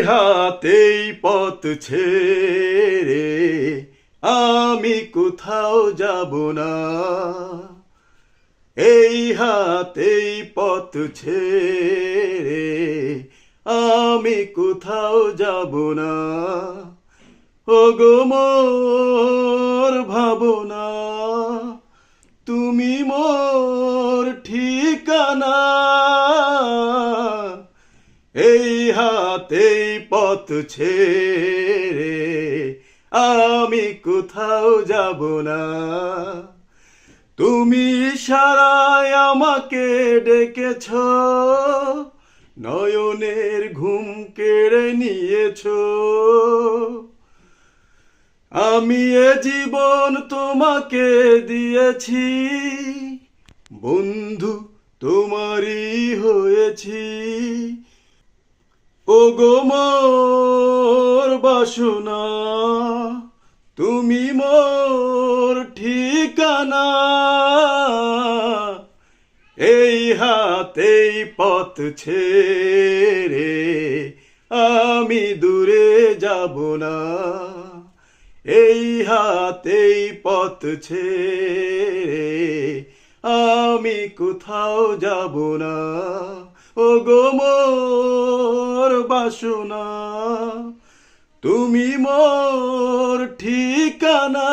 হাতেই পথ ছেড়ে আমি কোথাও যাব না। এই হাতেই পথ ছেড়ে আমি কোথাও যাব না। ওগো মোর ভাবনা, তুমি মোর ঠিকানা। এই হাতেই পথ ছেড়ে আমি কোথাও যাব না। তুমি ইশারায় আমাকে ডেকেছ, নয়নের ঘুম কেড়ে নিয়েছ। আমি এ জীবন তোমাকে দিয়েছি, বন্ধু তোমারই হয়েছি। ওগো মোর বাসনা, তুমি মোর ঠিকানা। এই হাতেই পথ ছেড়ে আমি দূরে যাব না। এই হাতেই পথ ছেড়ে আমি কোথাও যাব না। ওগো মোর বাসনা, তুমি মোর ঠিকানা।